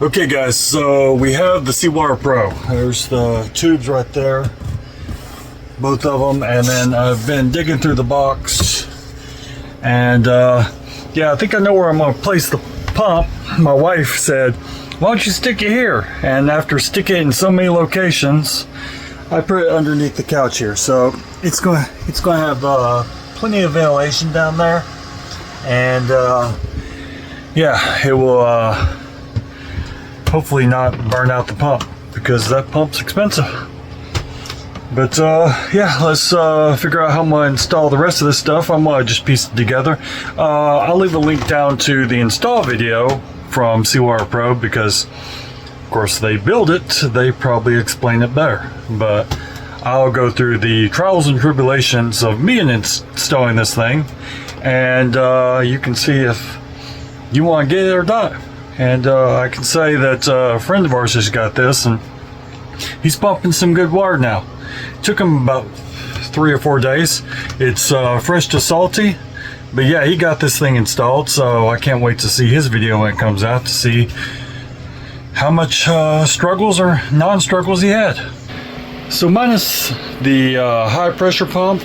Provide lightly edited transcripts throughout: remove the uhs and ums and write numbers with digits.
Okay guys, so we have the SeaWater Pro. There's the tubes right there, both of them, and then I've been digging through the box, and yeah, I think I know where I'm going to place the pump. My wife said, why don't you stick it here? And after sticking it in so many locations, I put it underneath the couch here, so it's going to have plenty of ventilation down there, and yeah, it will hopefully not burn out the pump, because that pump's expensive. But yeah, let's figure out how I'm going to install the rest of this stuff. I'm going to just piece it together. I'll leave a link down to the install video from SeaWater Pro, because of course they build it, they probably explain it better. But I'll go through the trials and tribulations of me installing this thing, and you can see if you want to get it or not. And I can say that a friend of ours just got this, and he's pumping some good water now. It took him about 3 or 4 days. It's fresh to salty, but yeah, he got this thing installed, so I can't wait to see his video when it comes out to see how much struggles or non-struggles he had. So minus the high pressure pump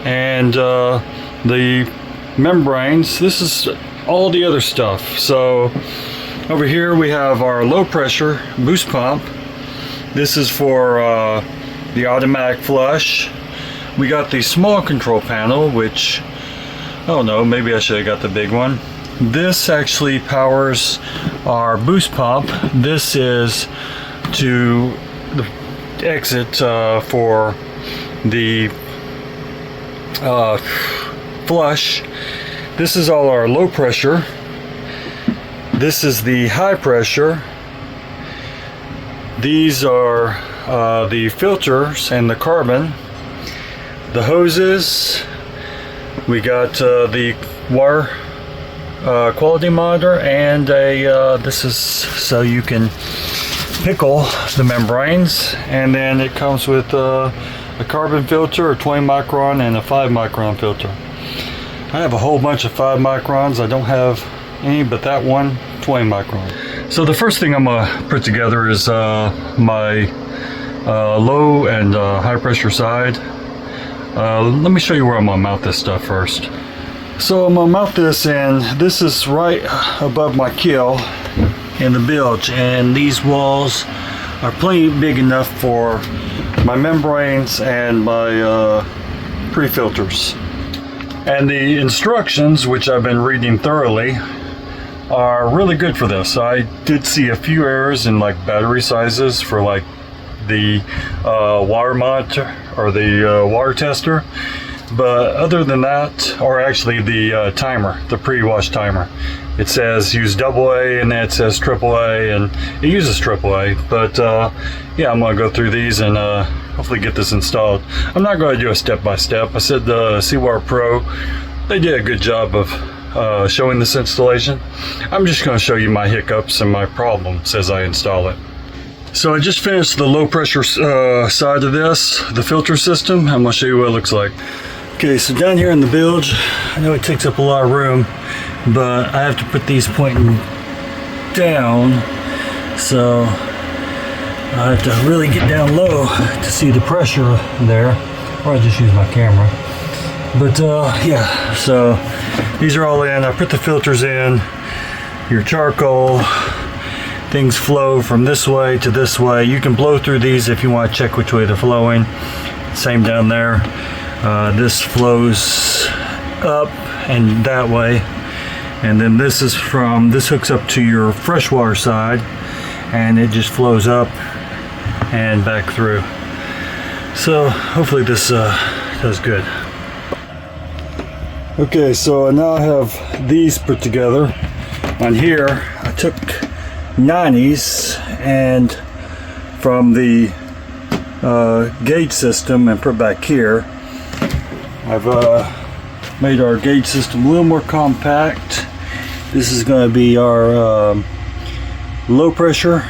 and the membranes, this is all the other stuff. So over here we have our low pressure boost pump. This is for the automatic flush. We got the small control panel, which I don't know, maybe I should have got the big one. This actually powers our boost pump. This is to the exit for the flush. This is all our low pressure. This is the high pressure. These are the filters and the carbon. The hoses. We got the water quality monitor, and this is so you can pickle the membranes. And then it comes with a carbon filter, a 20 micron and a 5 micron filter. I have a whole bunch of 5 microns. I don't have any but that one 20 micron. So the first thing I'm gonna put together is my low and high pressure side. Let me show you where I'm gonna mount this stuff first. So I'm gonna mount this, and this is right above my keel in the bilge, and these walls are plenty big enough for my membranes and my pre-filters. And the instructions, which I've been reading thoroughly, are really good for this. I did see a few errors in like battery sizes for like the water monitor or the water tester, but other than that, or actually the timer, the pre-wash timer, it says use AA, and then it says AAA, and it uses AAA. But yeah, I'm gonna go through these and hopefully get this installed. I'm not going to do a step-by-step. I said the SeaWater Pro, they did a good job of showing this installation. I'm just going to show you my hiccups and my problems as I install it. So I just finished the low pressure side of this, the filter system. I'm going to show you what it looks like. Okay, so down here in the bilge, I know it takes up a lot of room, but I have to put these pointing down, so I have to really get down low to see the pressure there, or I just use my camera. But yeah, so these are all in. I put the filters in, your charcoal, things flow from this way to this way. You can blow through these if you want to check which way they're flowing. Same down there. This flows up and that way. And then this hooks up to your freshwater side, and it just flows up and back through. So hopefully this does good. Okay, so now I have these put together. On here I took 90s and from the gauge system and put back here. I've made our gauge system a little more compact. This is going to be our low pressure.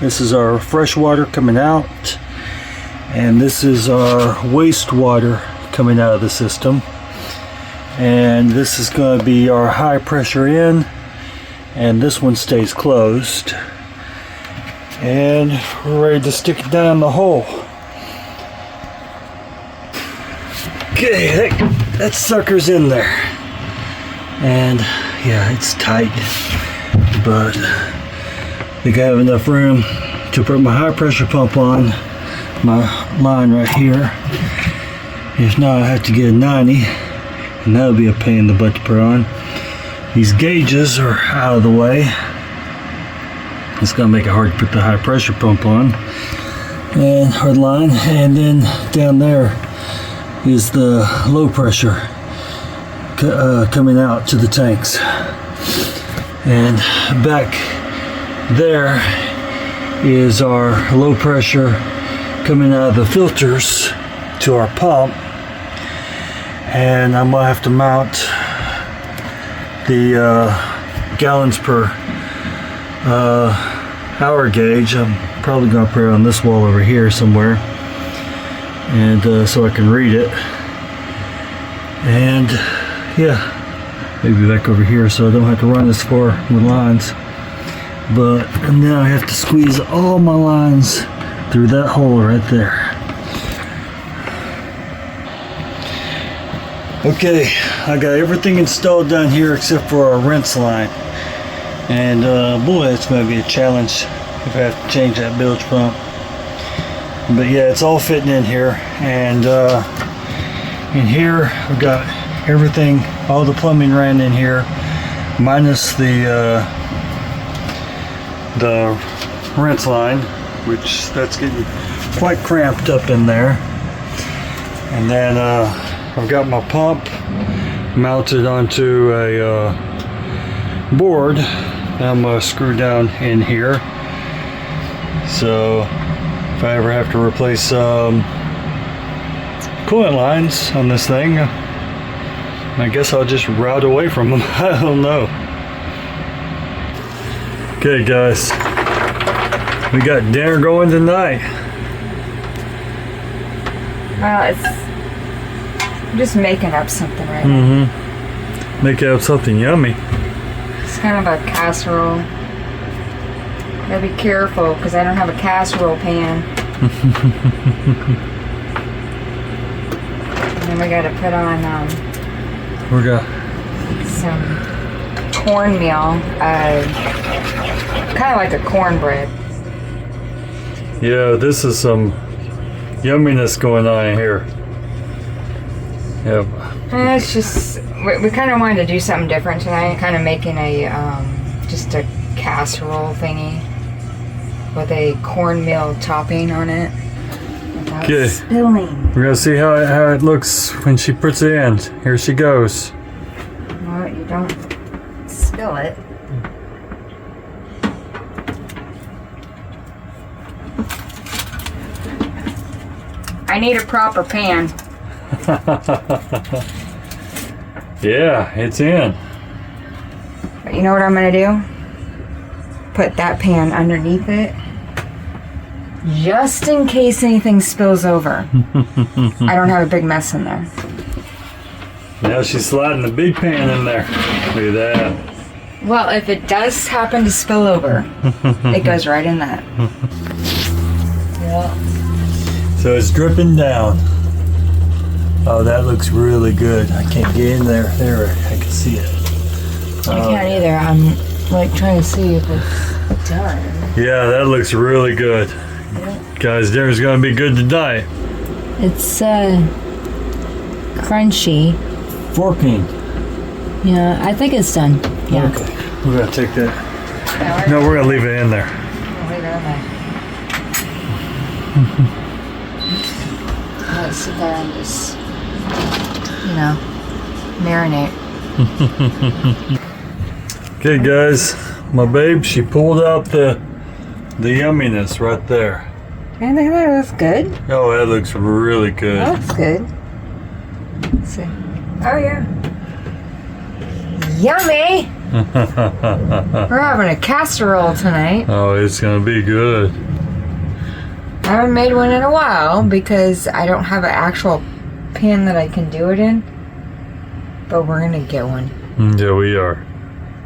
This is our fresh water coming out, and this is our wastewater coming out of the system. And this is going to be our high pressure in, and this one stays closed. And we're ready to stick it down the hole. Okay, that sucker's in there. And yeah, it's tight, but I think I have enough room to put my high pressure pump on my line right here. If not, I have to get a 90, and that'll be a pain in the butt to put on. These gauges are out of the way. It's gonna make it hard to put the high pressure pump on and our line. And then down there is the low pressure coming out to the tanks. And back there is our low pressure coming out of the filters to our pump. And I'm gonna have to mount the gallons per hour gauge. I'm probably gonna put it on this wall over here somewhere, and so I can read it. And yeah, maybe back over here so I don't have to run as far with lines. But now I have to squeeze all my lines through that hole right there. Okay, I got everything installed down here except for our rinse line. And boy, it's going to be a challenge if I have to change that bilge pump. But yeah, it's all fitting in here. And in here, I've got everything, all the plumbing ran in here, minus the rinse line, which that's getting quite cramped up in there. And then I've got my pump mounted onto a board that I'm going to screw down in here. So if I ever have to replace coolant lines on this thing, I guess I'll just route away from them. I don't know. Okay guys, we got dinner going tonight. Well, I'm just making up something right now. Making up something yummy. It's kind of a casserole. Gotta be careful because I don't have a casserole pan. And then we gotta put on we got some cornmeal, kind of like a cornbread. Yeah, this is some yumminess going on in here. Yep. It's just we kind of wanted to do something different tonight. Kind of making a just a casserole thingy with a cornmeal topping on it. Okay. Spilling. We're gonna see how it looks when she puts it in. Here she goes. No, you don't spill it. I need a proper pan. Yeah, it's in. But you know what I'm gonna do? Put that pan underneath it, just in case anything spills over. I don't have a big mess in there. Now she's sliding the big pan in there. Look at that. Well, if it does happen to spill over, it goes right in that. Yeah. So it's dripping down. Oh, that looks really good. I can't get in there. There, I can see it. I can't either. I'm like trying to see if it's done. Yeah, that looks really good. Yeah. Guys, dinner's gonna be good tonight. It's crunchy. Forking. Yeah, I think it's done. Yeah. Okay, we're gonna take that. No, we're gonna leave it in there. Leave it in there. Let's sit there and just, marinate. Okay, guys, my babe, she pulled out the yumminess right there. I think that looks good. Oh, that looks really good. That looks good. Let's see. Oh, yeah. Yummy! We're having a casserole tonight. Oh, it's gonna be good. I haven't made one in a while because I don't have an actual pan that I can do it in. But we're gonna get one. Yeah, we are.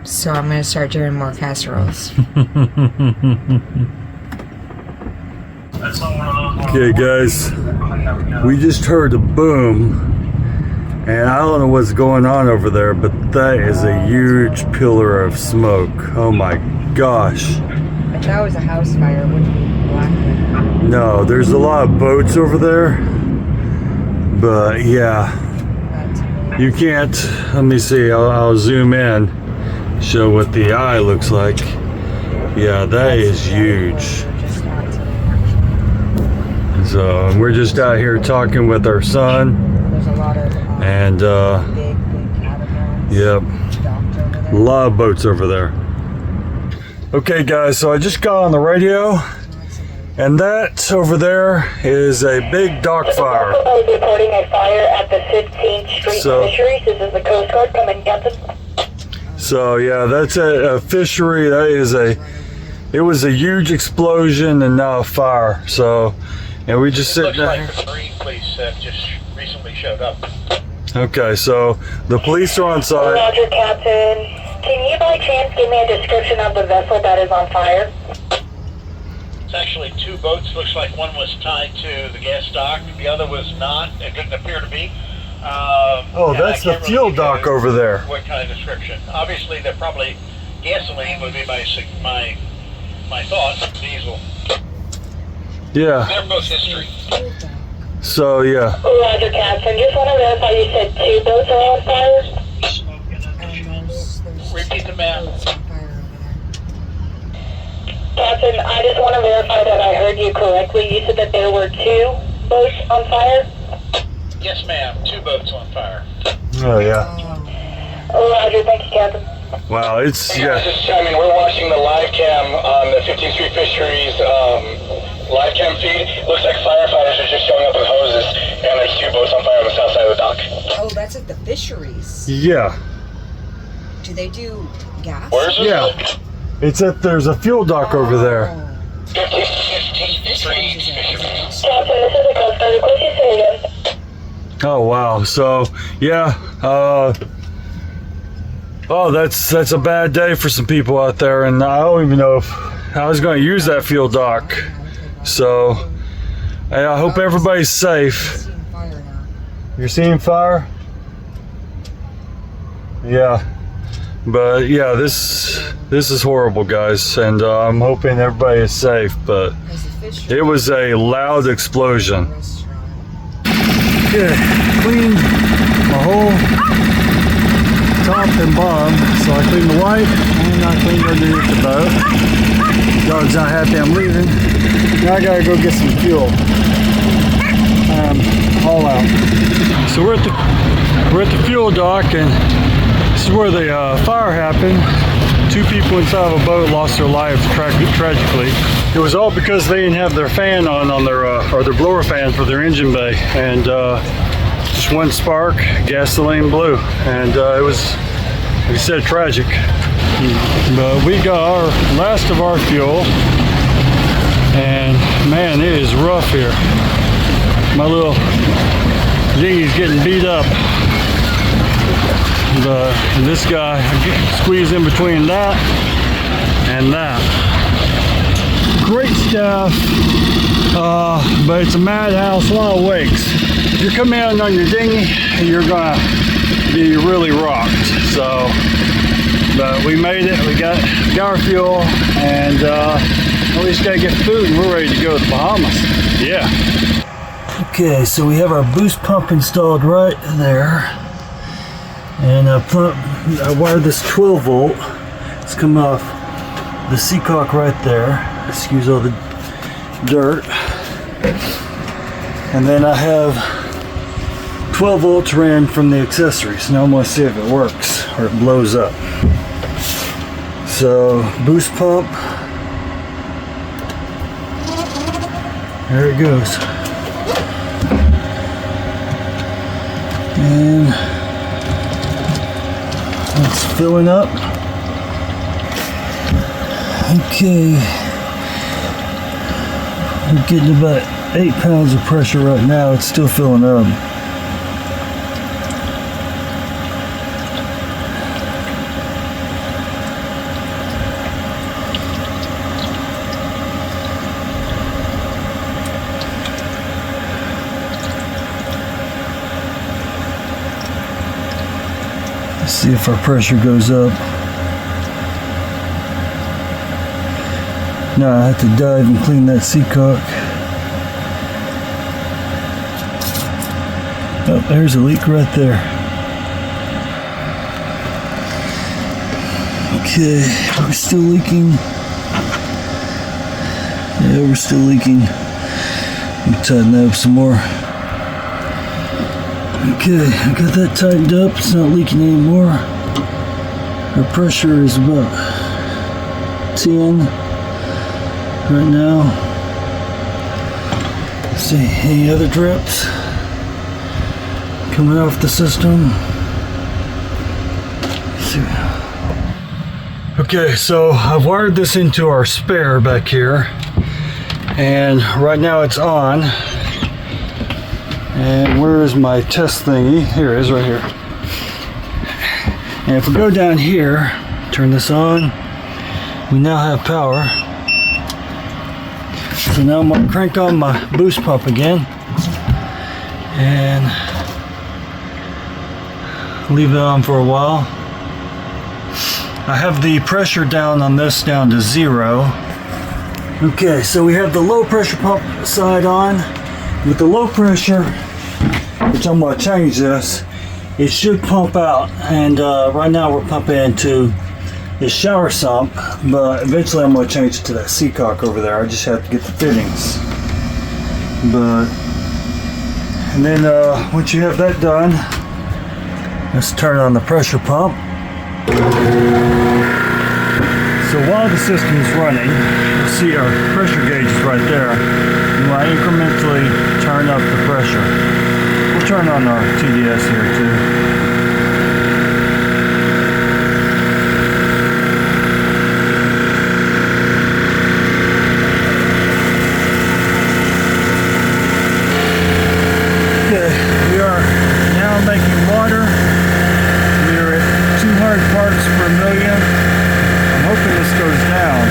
So I'm gonna start doing more casseroles. Okay guys, we just heard a boom, and I don't know what's going on over there, but that is a huge pillar of smoke. Oh my gosh. If that was a house fire, it wouldn't be black. No, there's a lot of boats over there, but yeah, you can't, let me see, I'll zoom in, show what the eye looks like. Yeah, that is huge. So we're just out here talking with our son. There's a lot of and big catamarans. yep, a lot of boats over there. Okay guys, so I just got on the radio, and that over there is a big dock fire. Reporting a fire at the 15th Street Fisheries. This is the Coast Guard coming, Captain. So yeah, that's a fishery. That is it was a huge explosion and now a fire. So, and we just sit down here. The Marine Police just recently showed up. Okay, so the police are on site. Roger, Captain. Can you by chance give me a description of the vessel that is on fire? It's actually two boats. Looks like one was tied to the gas dock. The other was not. It didn't appear to be. Oh, that's the fuel dock over there. What kind of description? Obviously, they're probably gasoline would be my thought. Diesel. Yeah. They're both history. So yeah. Roger, Captain. Just want to verify you said two boats are on fire? Repeat the map. Captain, I just want to verify that I heard you correctly. You said that there were two boats on fire? Yes, ma'am. Two boats on fire. Oh yeah. Roger, thank you, Captain. Wow, it's yeah. I mean, we're watching the live cam on the 15th Street Fisheries live cam feed. Looks like firefighters are just showing up with hoses, and there's two boats on fire on the south side of the dock. Oh, that's at the fisheries. Yeah. Do they do gas? Where's it? Yeah. It's there's a fuel dock over there. 15th Street Fisheries. Captain, this is the Coast Guard. Request you say again. Oh wow. So yeah. Oh, that's a bad day for some people out there, and I don't even know if I was going to use that fuel dock. So I hope everybody's safe. You're seeing fire? Yeah. But yeah, this is horrible, guys, and I'm hoping everybody is safe. But it was a loud explosion. Okay, cleaned my whole top and bottom. So I cleaned the white and I cleaned underneath the boat. Dog's not happy I'm leaving. Now I gotta go get some fuel. All out. So we're at the fuel dock, and this is where the fire happened. Two people inside of a boat lost their lives tragically. It was all because they didn't have their fan on their or their blower fan for their engine bay, and just one spark, gasoline blew, and it was, like I said, tragic. But we got our last of our fuel, and man, it is rough here. My little dinghy's getting beat up. But this guy squeezed in between that and that. Great stuff, but it's a madhouse, a lot of wakes. If you're coming out on your dinghy, you're gonna be really rocked. So, but we made it. We got our fuel, and we just gotta get food, and we're ready to go to the Bahamas. Yeah. Okay, so we have our boost pump installed right there. And I wired this 12 volt. It's come off the seacock right there. Excuse all the dirt. And then I have 12 volts ran from the accessories. Now I'm going to see if it works or it blows up. So boost pump. There it goes. And it's filling up. Okay. I'm getting about 8 pounds of pressure right now. It's still filling up. Let's see if our pressure goes up. Now I have to dive and clean that seacock. Oh, there's a leak right there. Okay, we're still leaking. Yeah, we're still leaking. Let me tighten that up some more. Okay, I got that tightened up. It's not leaking anymore. Our pressure is about 10 right now. Let's see, any other drips coming off the system? Let's see. Okay, so I've wired this into our spare back here, and right now it's on. And where is my test thingy? Here it is, right here. And if we go down here, turn this on, we now have power. So now I'm going to crank on my boost pump again and leave it on for a while. I have the pressure down on this down to 0. Okay, so we have the low pressure pump side on. With the low pressure, which I'm going to change this, it should pump out, and right now we're pumping into the shower sump, but eventually I'm going to change it to that seacock over there. I just have to get the fittings. And then once you have that done, let's turn on the pressure pump. So while the system is running, you'll see our pressure gauge is right there. You want to incrementally turn up the pressure. We'll turn on our TDS here too. Okay, we are now making water. We are at 200 parts per million. I'm hoping this goes down,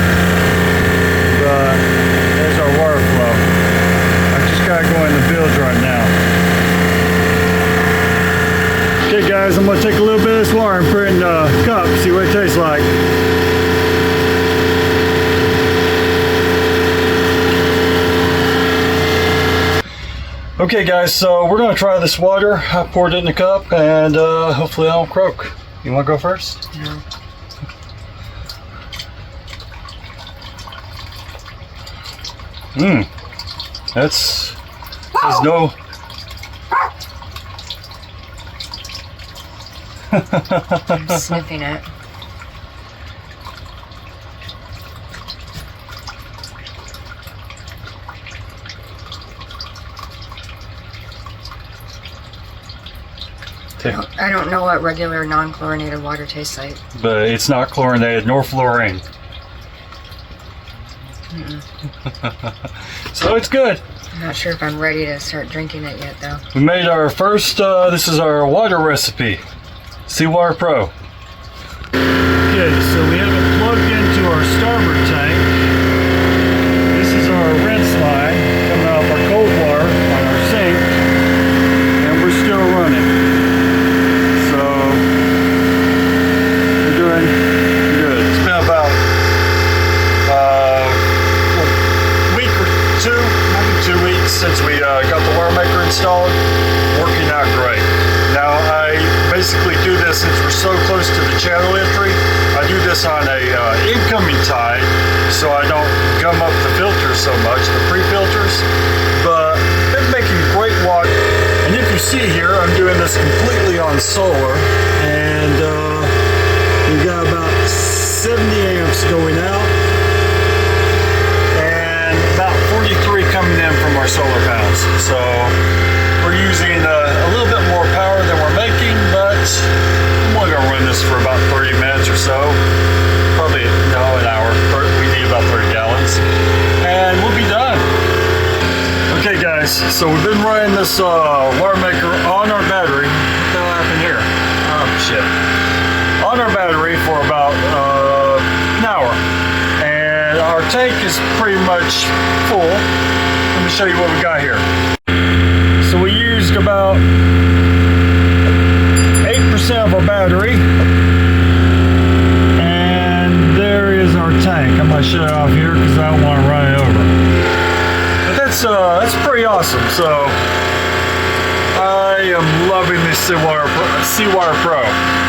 but there's our water flow. I just gotta go in the bilge right now. Okay guys, I'm gonna take a little bit of this water and put it in a cup, see what it tastes like. Okay guys, so we're gonna try this water. I poured it in a cup and hopefully I don't croak. You wanna go first? No. There's no. I'm sniffing it. I don't know what regular non-chlorinated water tastes like. But it's not chlorinated nor fluorine. So it's good. I'm not sure if I'm ready to start drinking it yet though. We made our first, this is our water recipe. SeaWater Pro. Okay, so we have it plugged into our starboard tank. This is our rinse line coming out of our cold water on our sink. And we're still running. So, we're doing good. It's been about a week or two, maybe 2 weeks since we got the water maker installed. Working out great. Now I basically do this since we're so close to the channel entry. I do this on a incoming tide, so I don't gum up the filters so much, the pre-filters. But it's making great water. And if you see here, I'm doing this completely on solar, and we've got about 70 amps going out, and about 43 coming in from our solar panels. So we're using a little bit more power than we're making, but I'm only going to run this for about 30 minutes or so. Probably, no, an hour. We need about 30 gallons. And we'll be done. Okay guys, so we've been running this water maker on our battery. What the hell happened here? Oh shit. On our battery for about an hour. And our tank is pretty much full. Let me show you what we got here. So we used about 8% of a battery. And there is our tank. I'm going to shut it off here because I don't want to run it over. But that's pretty awesome. So I am loving this SeaWater Pro.